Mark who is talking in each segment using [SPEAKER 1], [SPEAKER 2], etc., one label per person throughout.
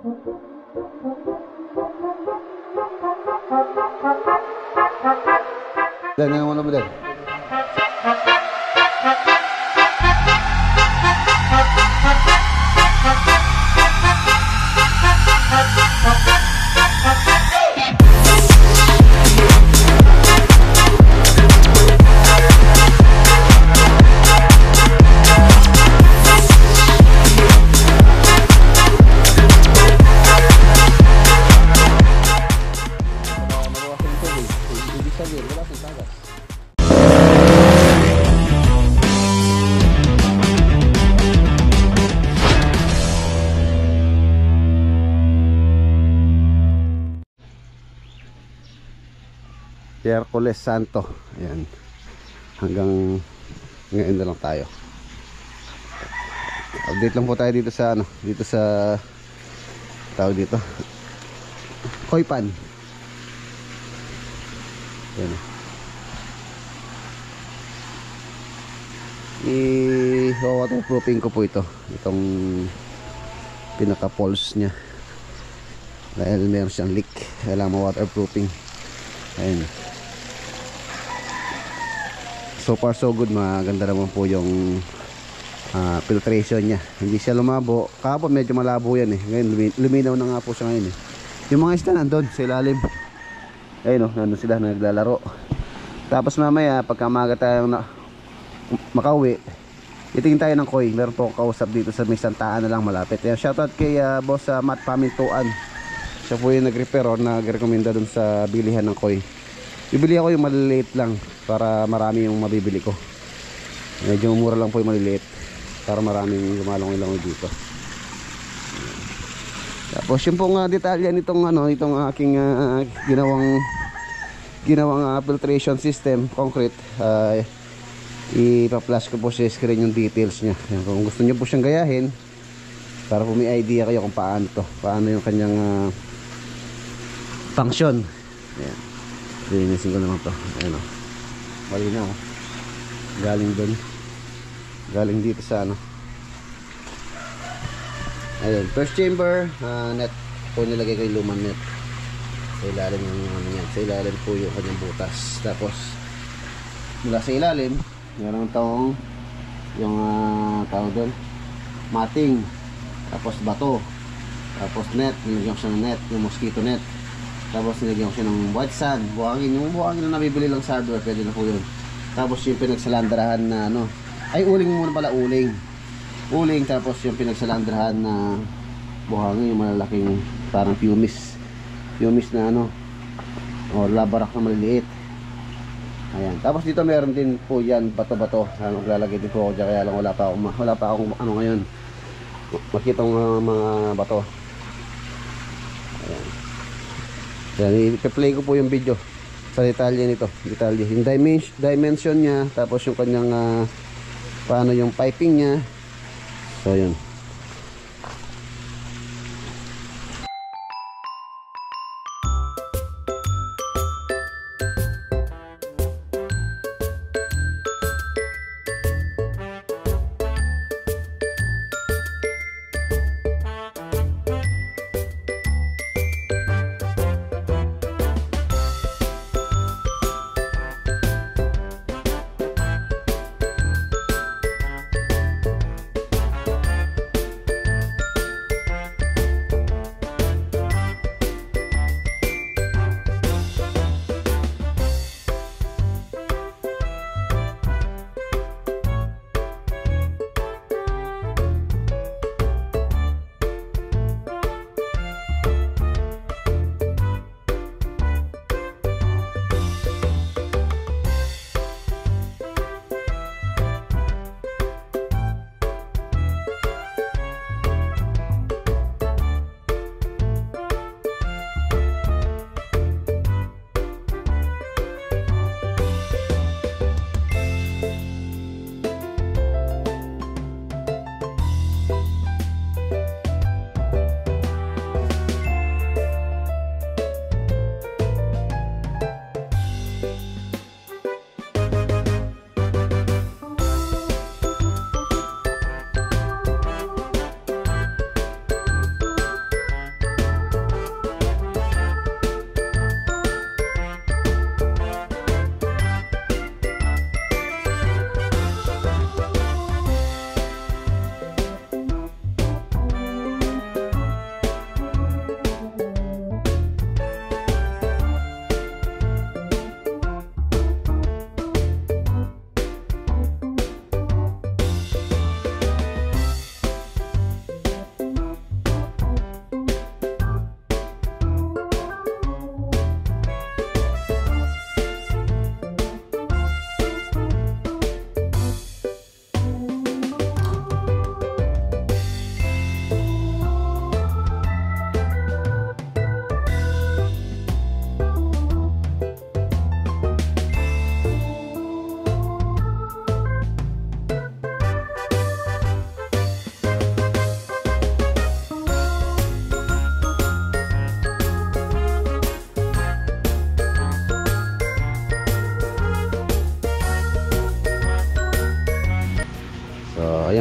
[SPEAKER 1] Dan, yang mana betul? Miyerkules Santo. Ayan. Hanggang ngayon na lang tayo. Update lang po tayo dito sa ano, dito sa tawag dito. Koypan. Ayan. I-waterproofing ko po ito. Itong pinaka poles nya. Dahil meron siyang leak. Kailangan ma-waterproofing. Ayan. So far so good, maganda naman po yung filtration nya. Hindi siya lumabo. Kahapon medyo malabo yan eh. Ngayon luminaw na nga po siya ngayon eh. Yung mga isda nandun sa ilalim. Ayun o, nandun sila naglalaro. Tapos mamaya pagka maga tayo makauwi, itingin tayo ng koi. Meron po akong kausap dito sa may Santaan na lang malapit. Shoutout kay boss Matt Pamintuan. Siya po yung nag-repair o nag-recommenda dun sa bilihan ng koi. Bibili ako yung maliliit lang para marami yung mabibili ko. Medyo mura lang po yung maliliit para maraming lumalong-ilong dito. Tapos yung pong detalye nitong ano, itong aking ginawang filtration system, concrete, ipa-flash ko po sa screen yung details niya. Yan, kung gusto niyo po siyang gayahin para po may idea kayo kung paano to, paano yung kanyang function. Ayan. Linisin ko naman to. Ayan o. Malinaw. Galing dun. Galing dito sa ano. Ayan. First chamber. Net po nilagay ko yung lumang net. Sa ilalim yung ano yan. Sa ilalim po yung kanyang butas. Tapos mula sa ilalim meron tong yung tawag doon mating. Tapos bato. Tapos net. Nilagyan ko siya ng net. Yung mosquito net. Tapos nilagyan ko siya ng white sand, buhangin. Yung buhangin na nabibili lang sa hardware, pwede na po yun. Tapos yung pinagsalandrahan na ano, ay uling muna pala, uling. Uling, tapos yung pinagsalandrahan na buhangin, yung malalaking parang pumice. Pumice na ano, o labarak na maliliit. Ayan. Tapos dito meron din po yan, bato-bato. Maglalagay din po ako dyan, kaya lang wala pa akong ano ngayon. Makita ng mga bato. Ayan. Yan, i-play ko po yung video sa detalye nito. Detalye, yung dimension niya, tapos yung kanyang paano yung piping niya. So yun.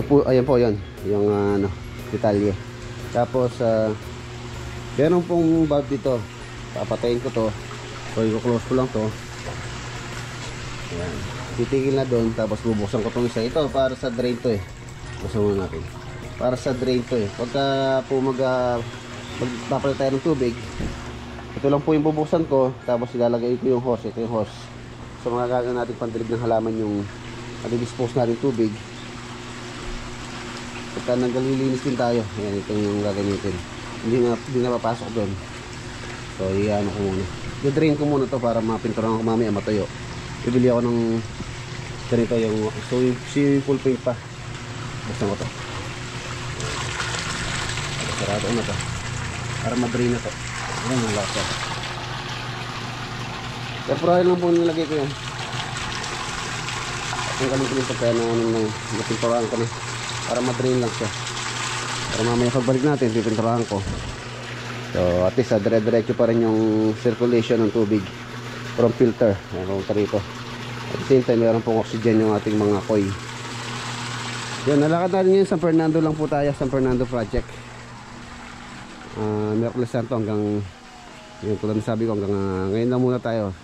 [SPEAKER 1] ayan po yun. Yung ano, detalye. Tapos, meron pong valve dito. Papatayin ko to. So, i-close ko lang to. Ayan. Titigil na doon. Tapos, bubuksan ko itong isa. Ito, para sa drain to eh. Buksan muna natin. Para sa drain to eh. Pagka po magpapalit tayo ng tubig, ito lang po yung bubuksan ko. Tapos, ilalagay ko yung hose. Ito yung hose. So, mga gagawin natin pandilig ng halaman yung dispose natin tubig. Pagka naglilinis din tayo. Ayan, ito yung gagamitin. Hindi na papasok doon. So, iyan ko muna. I-drain ko muna to para mapinturan ko mamaya matayo. Bibili ako ng ganito yung swimming pool paint pa. Buksan ko to. Sarado na to. Para ma-drain na to. Ayan yung lasa. Temporary lang po nilagay ko yan. Ang kaling-kaling pagka napinturahan ko na. Para ma-drain lang siya. Para mamaya pagbalik natin, pipinturahan ko. So at least dire-diretso pa rin yung circulation ng tubig from filter. Ayan, rito. At the same time, meron pong oxygen yung ating mga koi. Yan, nalakad natin ngayon. San Fernando lang po tayo. San Fernando project. Miraculous Santo hanggang yung tulad na sabi ko, hanggang ngayon lang muna tayo.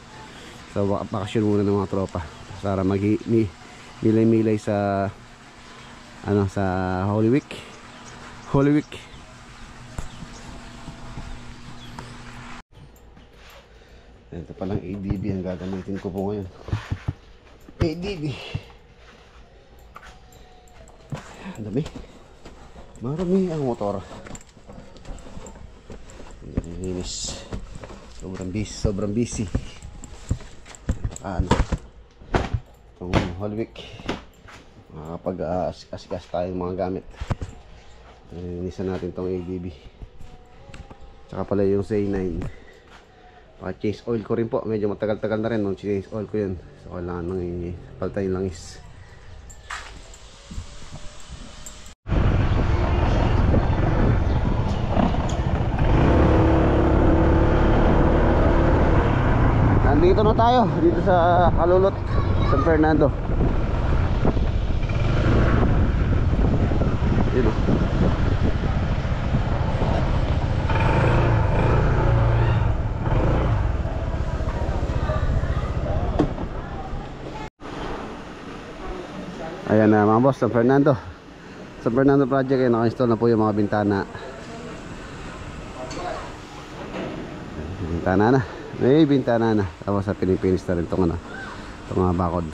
[SPEAKER 1] So bakasyon muna ng mga tropa para milay-milay sa ano, sa Holy Week. Ito palang ADB ang gagamitin ko po ngayon. ADB. Ang dami. Marami ang motor. Linis. Sobrang busy. Ano? Itong Holy Week. Makakapag-asikas tayong mga gamit. Linisan natin itong ADB. Tsaka pala yung C9. Change oil ko rin po. Medyo matagal-tagal na rin nung change oil ko yun. So kailangan nang ipalitan yung langis. Nandito na tayo. Dito sa Kalulot, San Fernando. Dito. Ayan na mga boss, San Fernando project. Ay naka-install na po yung mga bintana. May bintana na. Tapos sa pinipinis na rin itong mga bakod.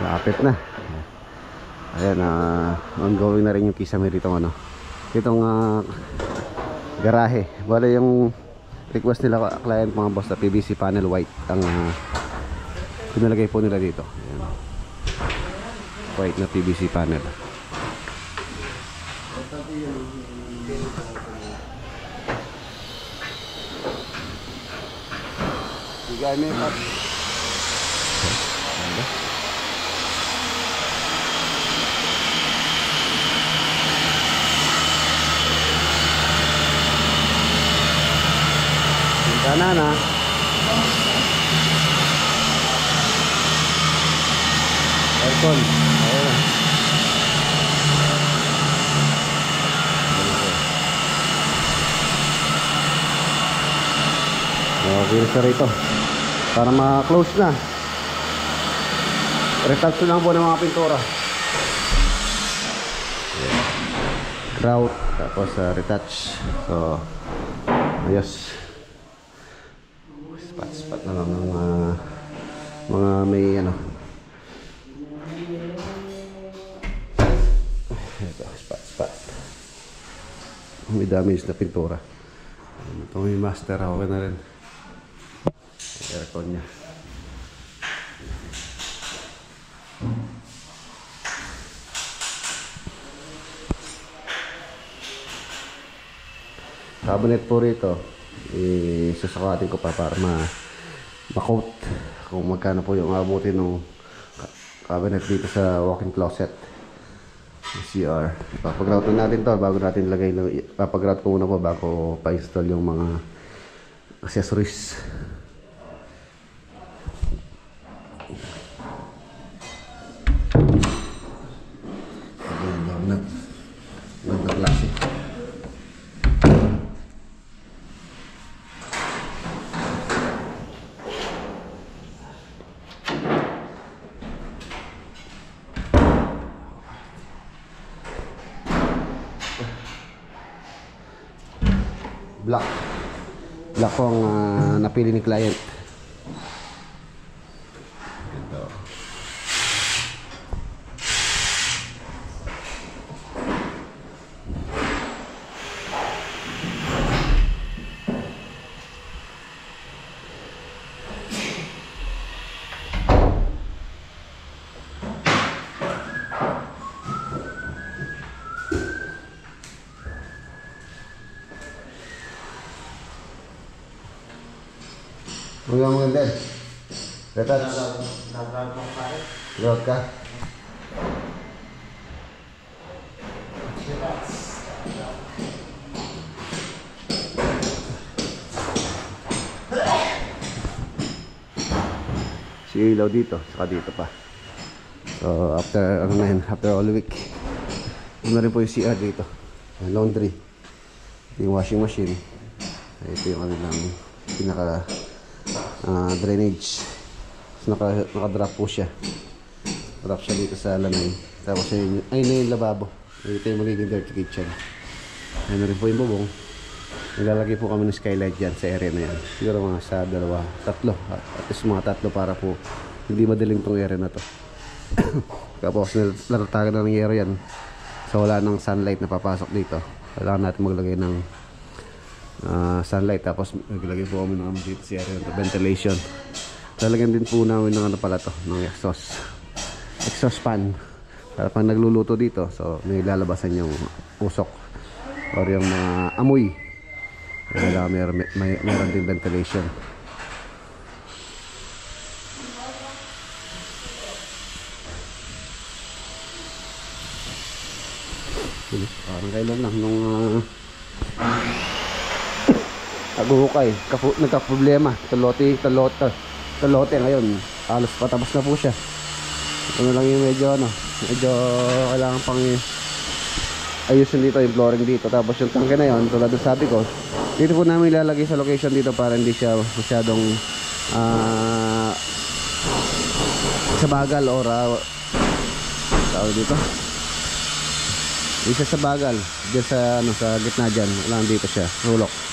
[SPEAKER 1] Lapit na. Ayan, ongoing na rin yung kisame rito itong garahe. Bale yung request nila client mga boss na PVC panel white ang pinalagay po nila dito. Ayan. White na PVC panel. Bigay mo yung kanan na. Aircon. Ayan. Okay sa rito. Para ma-close na. Retouch lang po ng mga pintura. Grout. Tapos retouch. So ayos. Spot na lang ng mga may ito, spot may damage na pintura. Ito may master, okay na rin aircon nya. Cabinet po rito susakatin ko pa para ma-coat kung magkano po yung abutin ng cabinet dito sa walk-in closet. CR. Papagrout na natin to bago natin lagay ng papagrout ko muna po bago pa-install yung mga accessories. Ganda klase. Black ang napili ni client. Ito. Maganda. Retats. Lewat ka. Si ilaw dito, saka dito pa. So after ano na yun, after all week, yun na rin po yung CR dito. Laundry. Yung washing machine. Ito yung ano lang pinaka drainage. So, naka-drop po siya. Drop siya dito sa lanay. Tapos ayun na yung lababo. Ito yung magiging dirty kitchen. Ayun na rin po yung bubong. Nilalagay po kami ng skylight dyan sa area na yan. Siguro mga sa tatlo. At least mga tatlo para po hindi madilim tong area na to. Tapos nalatagan na ng yero yan. So wala nang sunlight na papasok dito. Kailangan natin maglagay ng sunlight. Tapos maglagay po kami ng dito sa area ng ventilation. Lalagyan din po namin ng ano pala to, ng exhaust fan para pag nagluluto dito, so may lalabasan yung usok or yung mga amoy. Kaya meron din ventilation. Parang kailan lang nung aguhukay, nagka-problema. Talote ngayon, halos patapos na po siya. Ito na lang yung medyo kailangan pang ayusin dito yung flooring dito. Tapos yung tangke na yun, tulad ng sabi ko, dito po namin ilalagay sa location dito para hindi siya masyadong sa bagal or tawag dito, isa sa bagal dyan sa gitna dyan. Lang dito siya, rulok.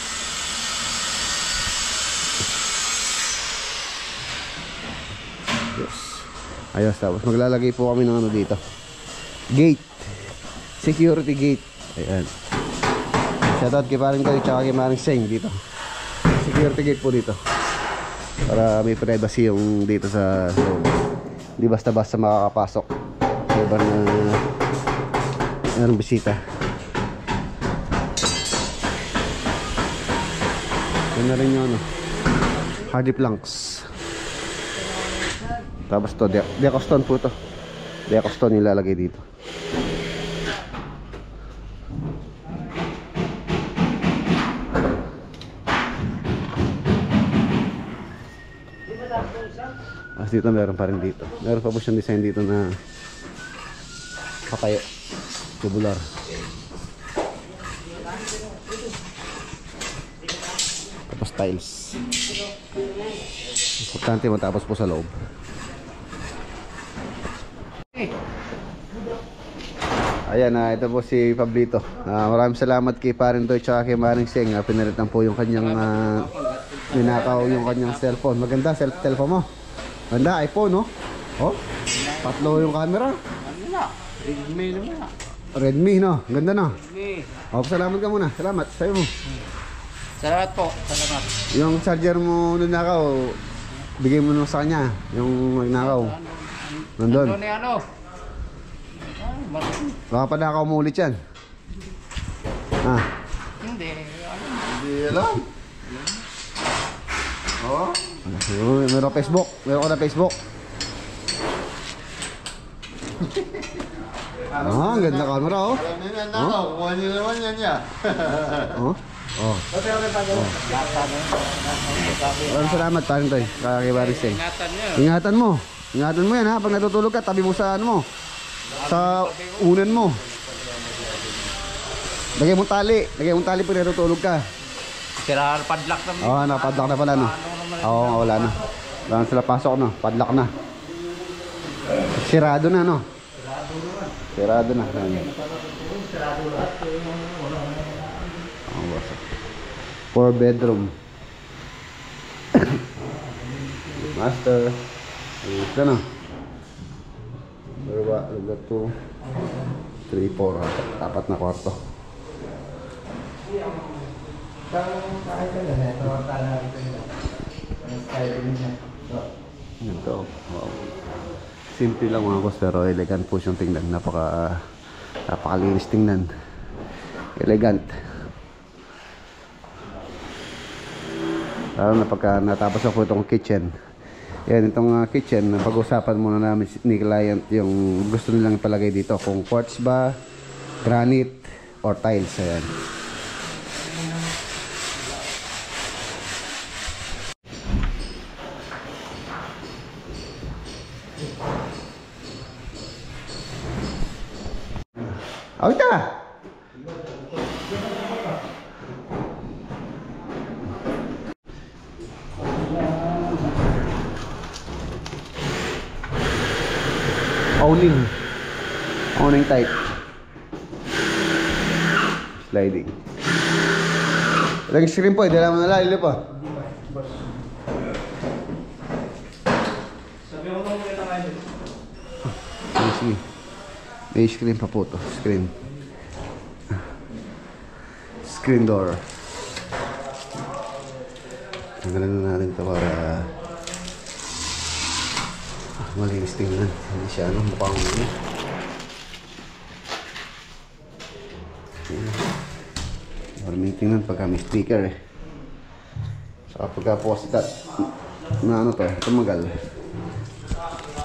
[SPEAKER 1] Ayos, tapos maglalagay po kami ng dito, gate, security gate. Ayan, shoutout kay Paring Toy tsaka kay Maring Seng dito. Security gate po dito para may privacy yung dito sa loob. Hindi basta-basta makakapasok iba na mayroong bisita. Yan na rin yung hardy planks. Tapos to, decostone po to. Decostone nilalagay dito. Tapos dito meron pa rin dito. Meron pa po siyang design dito na patayo. Tubular. Tapos tiles. Importante matapos po sa loob. Ayan, ito po si Pablito. Maraming salamat kay Paring Toy tsaka kay Maring Seng. Pinalitan po yung kanyang ninakaw yung kanyang cellphone. Maganda cellphone mo. Ganda, iPhone, no? Oh, tatlo yung camera.
[SPEAKER 2] Redmi naman.
[SPEAKER 1] Redmi, no? Ganda, no?
[SPEAKER 2] Redmi.
[SPEAKER 1] Oh, salamat ka muna. Salamat. Sa'yo mo.
[SPEAKER 2] Salamat po. Salamat.
[SPEAKER 1] Yung charger mo ninakaw, bigay mo nung sa kanya. Yung nagnakaw. Nandun.
[SPEAKER 2] Ano ni ano?
[SPEAKER 1] Baka pa nakaw mo ulit yan.
[SPEAKER 2] Hindi.
[SPEAKER 1] Hindi alam. Oh. Meron Facebook. Meron ka na Facebook. Ah, ang ganda camera oh.
[SPEAKER 3] Alam niyo yan ako, kuha niyo naman yan niya.
[SPEAKER 1] Oh. Oh. Maraming salamat, parin to eh. Kakakibaris eh.
[SPEAKER 2] Ingatan niya.
[SPEAKER 1] Ingatan mo. Ingatan mo yan ha. Pag natutulog ka, tabi mo sa ano mo. Sa unan mo. Lagay mong tali. Lagay mong tali pag natutulog ka.
[SPEAKER 2] Sira padlock naman.
[SPEAKER 1] Oo, nakapadlock na pala no. Oo, wala na. Wala na sila pasok no. Padlock na. Sirado na no. Sirado na. Oh, 4 bedroom. Master. Ayos ka na. Lugar 2 3, 4. Apat na kwarto. Ito. Wow. Simple lang mga boss pero elegant po siyang tingnan. Napakalinis tingnan. Elegant. Lalo na pagka natapos ako itong kitchen. Yan, itong kitchen, pag-usapan muna namin ni client yung gusto nilang ipalagay dito. Kung quartz ba, granite, or tiles. Ayan. Awit ka! Owning type. Sliding. Lagi screen po, dala mo na lalili po. Sige. May screen pa po to. Screen door. Tanggalan na natin ito para malinis tingnan. Hindi siya mukhang maraming tingnan pagka may speaker eh. Saka pagka positat na ano to, tumagal.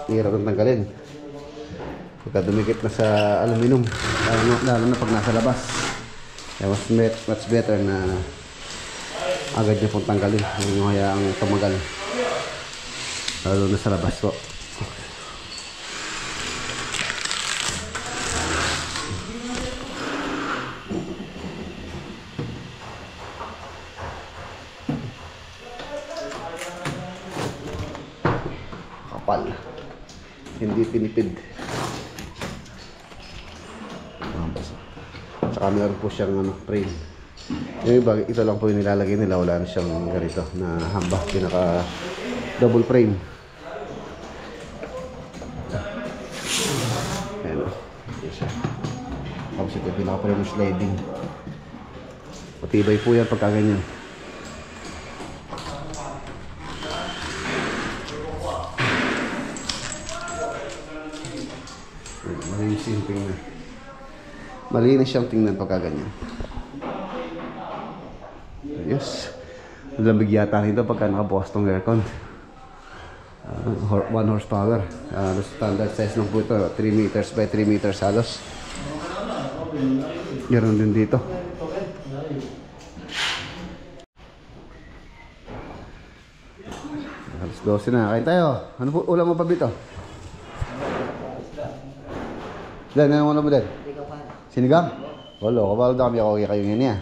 [SPEAKER 1] Hirap ng tanggalin. Pagka dumikit na sa aluminum, lalo na pag nasa labas. Kaya much better na agad nyo pong tanggalin. Huwag nyo hayaang tumagal. Lalo na sa labas po. Kapal. Hindi pinipid. Saka meron po siyang frame. Yung iba, ito lang po yung nilalagay nila. Wala na siyang ganito na hamba. Pinaka double frame. Ayan o. Tapos ito yung pinaka frame sliding. Matibay po yan pagka ganyan. Malinis yung tingnan. Malinis siyang tingnan pagka ganyan. Yes. Malamig yata nito pagka nakabukas tong aircon. 1 horsepower. Standard size ng po ito. 3 meters by 3 meters halos. Meron din dito. Alas 12 na. Kain tayo. Ano po ulam mo pa dito? Dan, ano mo Dan? Sinigang? Wala, kabalo dami ako kayo ngayon niya.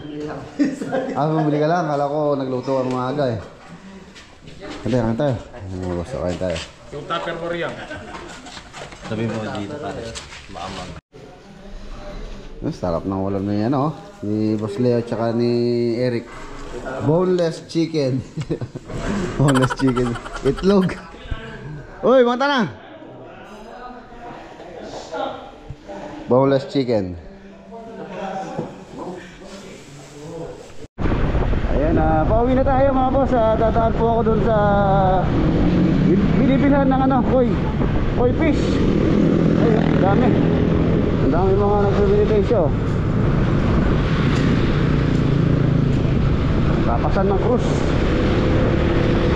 [SPEAKER 1] Bumili ka lang. Kala ko nagluto ang maaga eh. Kain tayo. Kain tayo.
[SPEAKER 2] Yung tupper mo riyan.
[SPEAKER 3] Sabi mo dito pare, maamang.
[SPEAKER 1] Sarap ng ulam na yan oh. Ni Boss Leo tsaka ni Eric. Boneless chicken. Boneless chicken. Itlog. Uy, mata na! Boneless chicken. Ayan, pauwi na tayo mga boss. Dadaan po ako dun sa binibilhan ng ano, koi fish. Ayun, dami. Ang dami mga nagbibili presyo. Papasan ng cruise.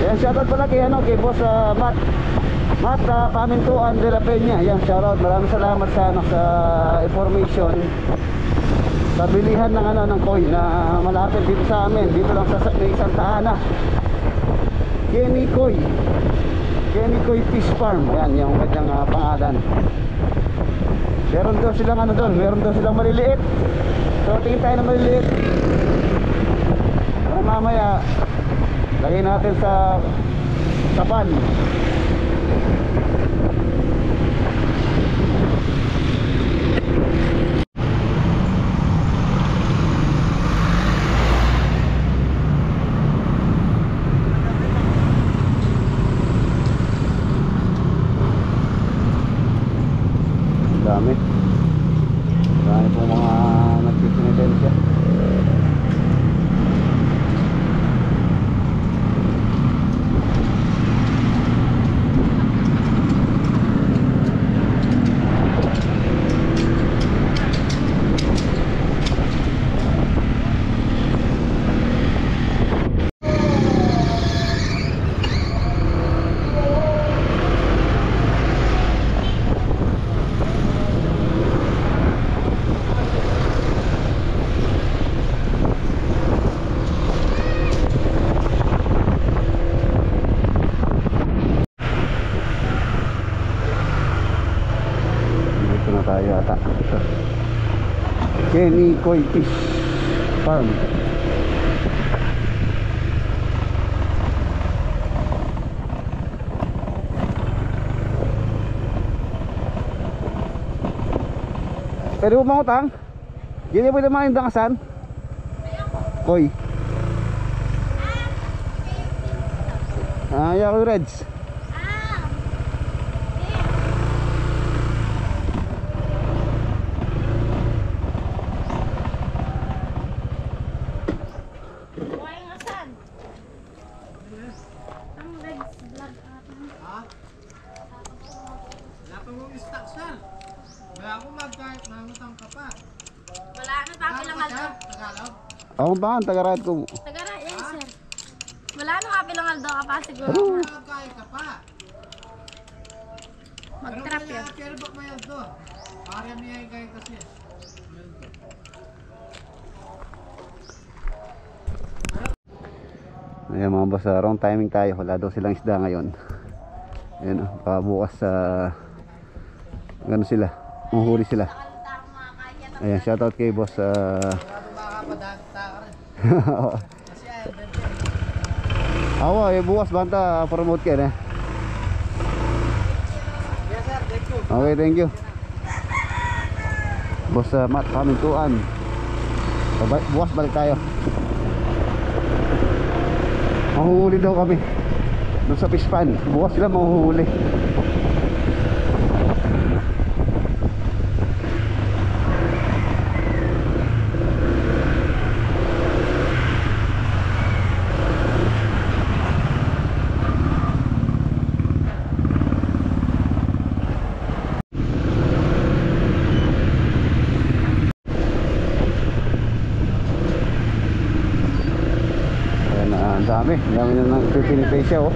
[SPEAKER 1] Ayan, shoutout pala kay Boss Matt. Mat, Pamintuan de la Peña. Yan, shoutout. Maraming salamat sa information. Sa bilihan ng ng koi na malapit dito sa amin. Dito lang sa may Santa Ana. Kenny Koi Fish Farm. Yan yung kanyang pangalan. Meron daw silang doon, meron daw silang maliliit. So tingin tayo na maliliit. Para mamaya lagay natin sa pan. Dami pong mga nagtitinitensya. Tayo ata Kenny Koi Fish Farm. Pwede mo mangutang? Hindi pwede main dangasan? Koi yaw Reds.
[SPEAKER 4] Wala na pa pilangal do.
[SPEAKER 1] Ako ba ang taga-ride ko?
[SPEAKER 4] Tagara, yan sir. Wala na ka pilangal do ka pa siguro. Mag-trap yun.
[SPEAKER 1] Ayan mga boss, wrong timing tayo. Wala daw silang isda ngayon. Ayan bukas gano'n sila, uhuli sila. Ayan, shoutout kay boss. Awa, bukas banta promote ka na.
[SPEAKER 2] Yes sir, thank you.
[SPEAKER 1] Okay, thank you. Boss Matt, Pamintuan. Bukas balik tayo. Mahuhuli daw kami doon sa fish pan. Bukas sila mahuhuli. Ang dami na ng pipinipay siya oh.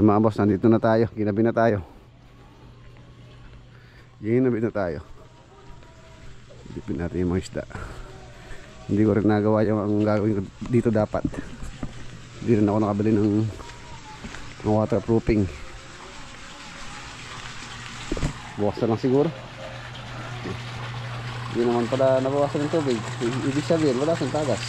[SPEAKER 1] Ayan mga boss, nandito na tayo. Ginabi na tayo. Ginabi na tayo. Dipin natin yung mga isda. Hindi ko rin nagawa yung ang gagawin ko dito dapat. Hindi rin ako nakabili ng waterproofing. Buwasan lang siguro. Hindi naman pala nabawasan ng tubig. Ibig sabihin, wala siyang tagas.